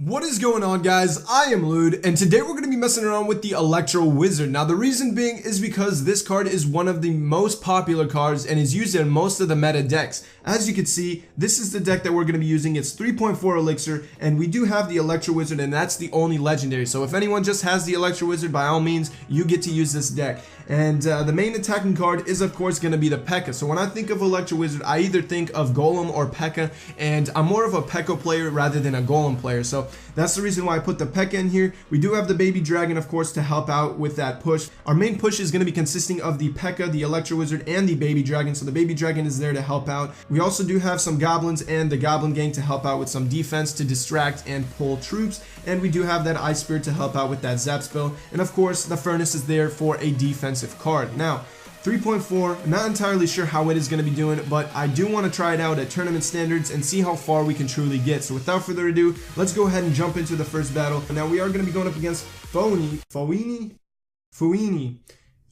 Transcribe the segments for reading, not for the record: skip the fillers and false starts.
What is going on, guys? I am Lude, and today we're going to be messing around with the Electro Wizard. Now, the reason being is because this card is one of the most popular cards and is used in most of the meta decks. As you can see, this is the deck that we're going to be using. It's 3.4 Elixir, and we do have the Electro Wizard, and that's the only legendary. So if anyone just has the Electro Wizard, by all means, you get to use this deck. And the main attacking card is, of course, going to be the PEKKA. So when I think of Electro Wizard, I either think of Golem or PEKKA, and I'm more of a PEKKA player rather than a Golem player. So that's the reason why I put the PEKKA in here. We do have the Baby Dragon, of course, to help out with that push. Our main push is going to be consisting of the PEKKA, the Electro Wizard, and the Baby Dragon. So the Baby Dragon is there to help out. We also do have some Goblins and the Goblin Gang to help out with some defense to distract and pull troops. And we do have that Ice Spirit to help out with that Zap spell. And of course, the Furnace is there for a defensive card. Now, 3.4, I'm not entirely sure how it is going to be doing, but I do want to try it out at tournament standards and see how far we can truly get. So without further ado, let's go ahead and jump into the first battle. Now we are going to be going up against Fuini.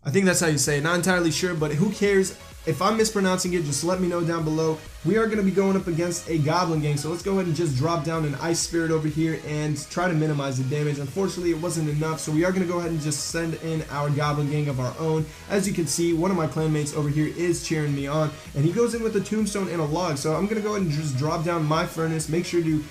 I think that's how you say it. Not entirely sure, but who cares? If I'm mispronouncing it, just let me know down below. We are going to be going up against a Goblin Gang, so let's go ahead and just drop down an Ice Spirit over here and try to minimize the damage. Unfortunately, it wasn't enough, so we are going to go ahead and just send in our Goblin Gang of our own. As you can see, one of my clanmates over here is cheering me on, and he goes in with a Tombstone and a Log, so I'm going to go ahead and just drop down my Furnace, make sure to,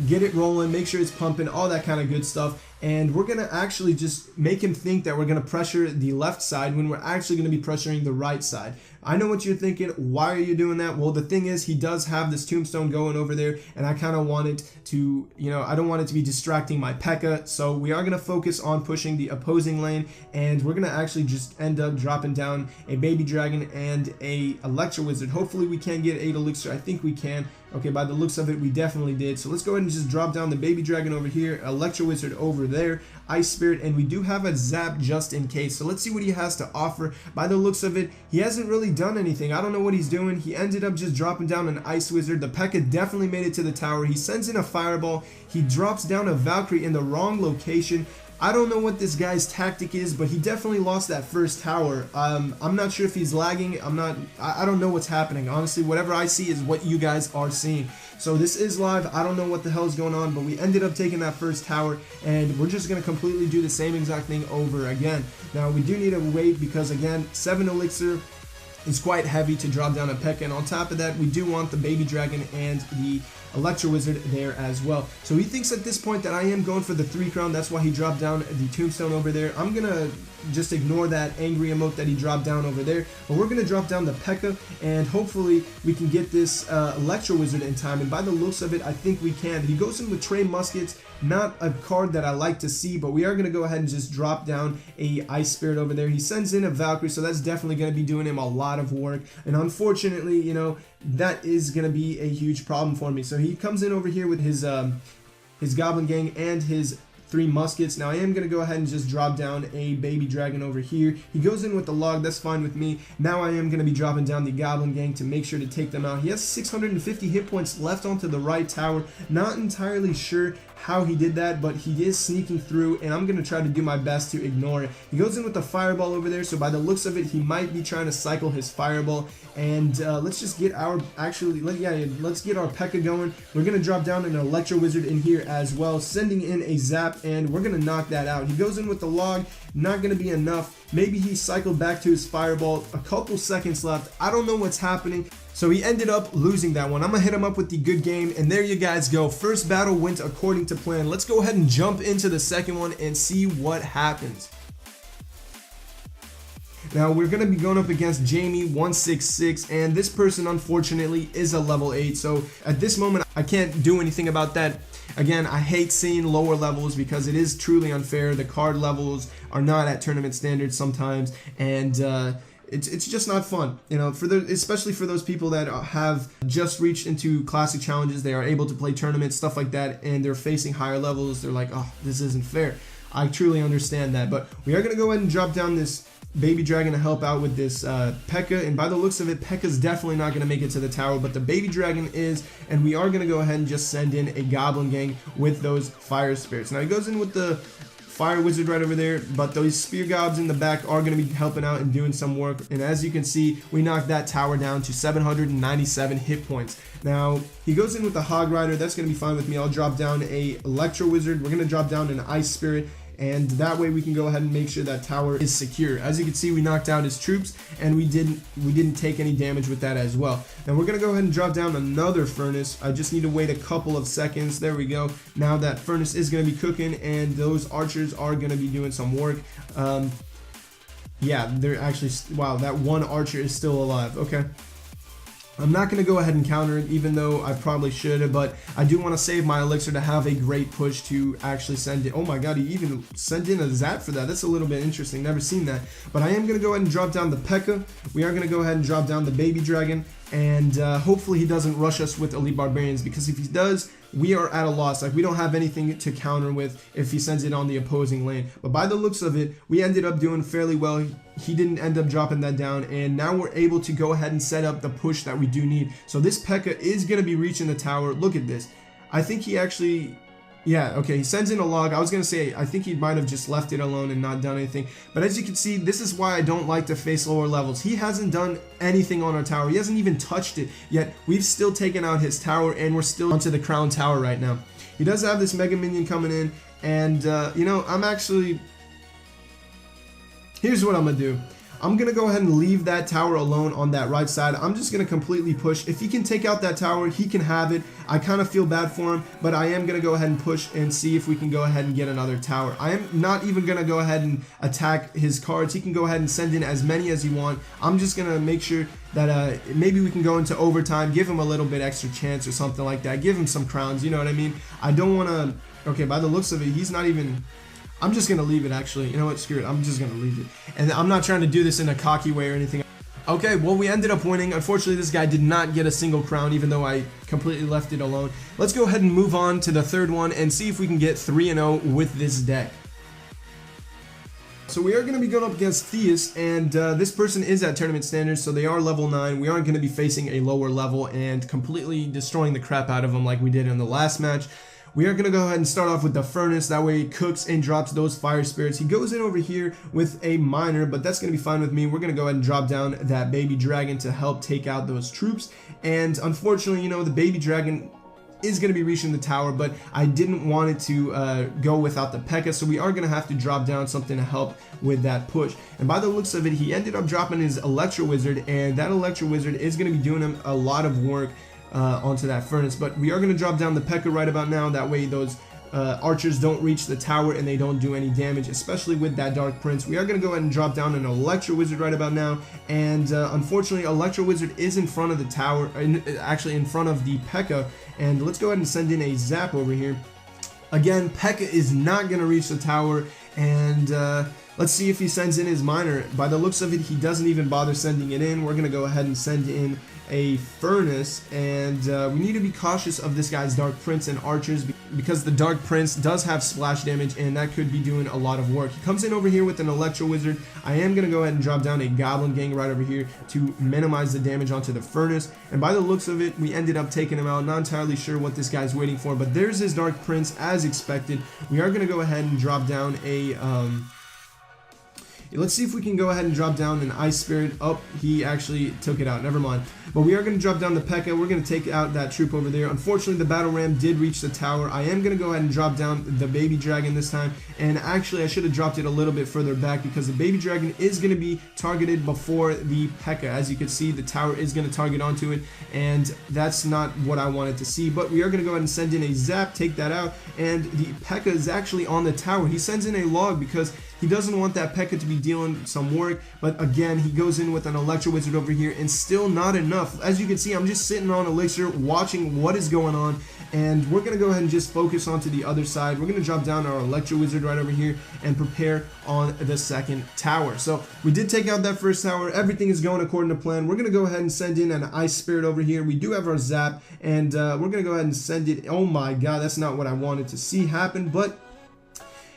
get it rolling, make sure it's pumping, all that kind of good stuff. And we're going to actually just make him think that we're going to pressure the left side when we're actually going to be pressuring the right side. I know what you're thinking. Why are you doing that? Well, the thing is, he does have this Tombstone going over there, and I kind of want it to, I don't want it to be distracting my PEKKA. So we are going to focus on pushing the opposing lane, and we're going to actually just end up dropping down a Baby Dragon and a Electro Wizard. Hopefully we can get 8 Elixir. I think we can. Okay, by the looks of it, we definitely did. So let's go ahead and just drop down the Baby Dragon over here, Electro Wizard over there, Ice Spirit, and we do have a Zap just in case. So let's see what he has to offer. By the looks of it, he hasn't really done anything. I don't know what he's doing. He ended up just dropping down an Ice Wizard. The PEKKA definitely made it to the tower. He sends in a Fireball. He drops down a Valkyrie in the wrong location. I don't know what this guy's tactic is, but he definitely lost that first tower. I'm not sure if he's lagging. I don't know what's happening. Honestly, whatever I see is what you guys are seeing. So this is live. I don't know what the hell is going on, but we ended up taking that first tower, and we're just going to completely do the same exact thing over again. Now, we do need to wait because, again, 7 Elixir is quite heavy to drop down a PEKKA, and on top of that, we do want the Baby Dragon and the Electro Wizard there as well. So he thinks at this point that I am going for the 3 crown. That's why he dropped down the Tombstone over there. I'm gonna just ignore that angry emote that he dropped down over there, but we're gonna drop down the PEKKA, and hopefully we can get this Electro Wizard in time. And by the looks of it, I think we can. He goes in with Trey Muskets, not a card that I like to see, but we are gonna go ahead and just drop down a Ice Spirit over there. He sends in a Valkyrie, so that's definitely gonna be doing him a lot of work, and unfortunately, that is going to be a huge problem for me. So he comes in over here with his Goblin Gang and his 3 muskets. Now I am going to go ahead and just drop down a Baby Dragon over here. He goes in with the Log. That's fine with me. Now I am going to be dropping down the Goblin Gang to make sure to take them out. He has 650 hit points left onto the right tower. Not entirely sure how he did that, but he is sneaking through, and I'm going to try to do my best to ignore it. He goes in with the Fireball over there, so by the looks of it, he might be trying to cycle his Fireball. And let's just get our let's get our PEKKA going. We're going to drop down an Electro Wizard in here as well, sending in a Zap, and we're going to knock that out. He goes in with the Log, not going to be enough. Maybe he cycled back to his Fireball. A couple seconds left. I don't know what's happening. So he ended up losing that one. I'm going to hit him up with the good game, and there you guys go. First battle went according to plan. Let's go ahead and jump into the second one and see what happens. Now we're going to be going up against Jamie166, and this person unfortunately is a level 8, so at this moment I can't do anything about that. Again, I hate seeing lower levels because it is truly unfair. The card levels are not at tournament standards sometimes, and it's just not fun, especially for those people that have just reached into classic challenges. They are able to play tournaments, stuff like that, and they're facing higher levels. They're like, oh, this isn't fair. I truly understand that, but we are going to go ahead and drop down this Baby Dragon to help out with this PEKKA, and by the looks of it, PEKKA's definitely not going to make it to the tower, but the Baby Dragon is, and we are going to go ahead and just send in a Goblin Gang with those Fire Spirits. Now he goes in with the Fire Wizard right over there, but those Spear Gobs in the back are going to be helping out and doing some work. And as you can see, we knocked that tower down to 797 hit points. Now, he goes in with the Hog Rider. That's going to be fine with me. I'll drop down a Electro Wizard. We're going to drop down an Ice Spirit, and that way we can go ahead and make sure that tower is secure. As you can see, we knocked down his troops, and we didn't take any damage with that as well. Now we're gonna go ahead and drop down another furnace. I just need to wait a couple of seconds. There we go. Now that furnace is gonna be cooking, and those archers are gonna be doing some work. Yeah, they're actually, wow, that one archer is still alive. Okay. I'm not going to go ahead and counter it, even though I probably should, but I do want to save my elixir to have a great push to actually send it. Oh my god, he even sent in a zap for that. That's a little bit interesting. Never seen that. But I am going to go ahead and drop down the PEKKA. We are going to go ahead and drop down the baby dragon, and hopefully he doesn't rush us with elite barbarians, because if he does, we are at a loss. Like, we don't have anything to counter with if he sends it on the opposing lane. But by the looks of it, we ended up doing fairly well. He didn't end up dropping that down, and now we're able to go ahead and set up the push that we do need. So this PEKKA is going to be reaching the tower. Look at this. I think he actually... Yeah, okay, he sends in a log. I was going to say, I think he might have just left it alone and not done anything. But as you can see, this is why I don't like to face lower levels. He hasn't done anything on our tower. He hasn't even touched it, yet we've still taken out his tower, and we're still onto the crown tower right now. He does have this mega minion coming in, and, you know, I'm actually... Here's what I'm going to do. I'm going to go ahead and leave that tower alone on that right side. I'm just going to completely push. If he can take out that tower, he can have it. I kind of feel bad for him, but I am going to go ahead and push and see if we can go ahead and get another tower. I am not even going to go ahead and attack his cards. He can go ahead and send in as many as he wants. I'm just going to make sure that maybe we can go into overtime, give him a little bit extra chance or something like that. Give him some crowns, you know what I mean? I don't want to... Okay, by the looks of it, he's not even... I'm just going to leave it, actually. You know what? Screw it. I'm just going to leave it. And I'm not trying to do this in a cocky way or anything. Okay, well, we ended up winning. Unfortunately, this guy did not get a single crown, even though I completely left it alone. Let's go ahead and move on to the third one and see if we can get 3-0 with this deck. So we are going to be going up against Theus, and this person is at tournament standards, so they are level 9. We aren't going to be facing a lower level and completely destroying the crap out of them like we did in the last match. We are going to go ahead and start off with the furnace. That way he cooks and drops those fire spirits. He goes in over here with a miner, but that's going to be fine with me. We're going to go ahead and drop down that baby dragon to help take out those troops. And unfortunately, you know, the baby dragon is going to be reaching the tower, but I didn't want it to go without the PEKKA, so we are going to have to drop down something to help with that push. And by the looks of it, he ended up dropping his Electro Wizard, and that Electro Wizard is going to be doing him a lot of work onto that furnace. But we are going to drop down the PEKKA right about now. That way those archers don't reach the tower and they don't do any damage, especially with that Dark Prince. We are going to go ahead and drop down an Electro Wizard right about now, and unfortunately Electro Wizard is in front of the tower, actually in front of the PEKKA, and let's go ahead and send in a zap over here. Again, PEKKA is not going to reach the tower, and let's see if he sends in his miner. By the looks of it, he doesn't even bother sending it in. We're going to go ahead and send in a furnace, and we need to be cautious of this guy's Dark Prince and archers, because the Dark Prince does have splash damage, and that could be doing a lot of work. He comes in over here with an Electro Wizard. I am going to go ahead and drop down a Goblin Gang right over here to minimize the damage onto the furnace, and by the looks of it, we ended up taking him out. Not entirely sure what this guy's waiting for, but there's his Dark Prince as expected. We are going to go ahead and drop down a let's see if we can go ahead and drop down an Ice Spirit. Oh, he actually took it out. Never mind. But we are going to drop down the PEKKA. We're going to take out that troop over there. Unfortunately, the Battle Ram did reach the tower. I am going to go ahead and drop down the Baby Dragon this time. And actually, I should have dropped it a little bit further back, because the Baby Dragon is going to be targeted before the PEKKA. As you can see, the tower is going to target onto it, and that's not what I wanted to see. But we are going to go ahead and send in a zap, take that out, and the PEKKA is actually on the tower. He sends in a log because he doesn't want that PEKKA to be dealing some work, but again, he goes in with an Electro Wizard over here, and still not enough. As you can see, I'm just sitting on Elixir, watching what is going on, and we're going to go ahead and just focus onto the other side. We're going to drop down our Electro Wizard right over here and prepare on the second tower. So we did take out that first tower. Everything is going according to plan. We're going to go ahead and send in an Ice Spirit over here. We do have our zap, and we're going to go ahead and send it. Oh my god, that's not what I wanted to see happen, but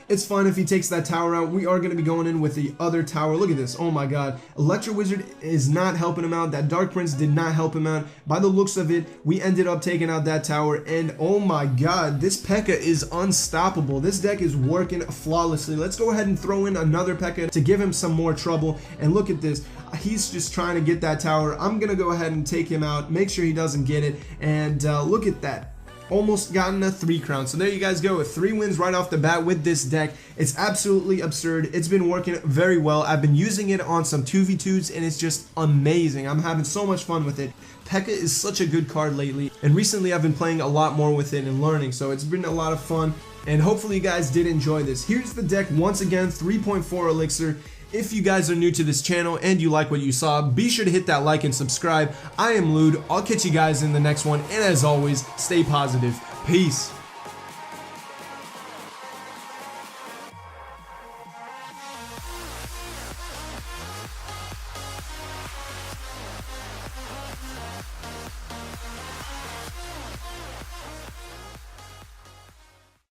It's fine if he takes that tower out. We are going to be going in with the other tower. Look at this. Oh my god. Electro Wizard is not helping him out. That Dark Prince did not help him out. By the looks of it, we ended up taking out that tower. And oh my god, this P.E.K.K.A is unstoppable. This deck is working flawlessly. Let's go ahead and throw in another P.E.K.K.A to give him some more trouble. And look at this. He's just trying to get that tower. I'm going to go ahead and take him out. Make sure he doesn't get it. And look at that. Almost gotten a 3 crown. So there you guys go with 3 wins right off the bat with this deck. It's absolutely absurd. It's been working very well. I've been using it on some 2v2s and it's just amazing. I'm having so much fun with it. P.E.K.K.A is such a good card lately, and recently I've been playing a lot more with it and learning, so it's been a lot of fun, and hopefully you guys did enjoy this. Here's the deck once again, 3.4 elixir. If you guys are new to this channel and you like what you saw, be sure to hit that like and subscribe. I am Lude. I'll catch you guys in the next one, and as always, stay positive. Peace.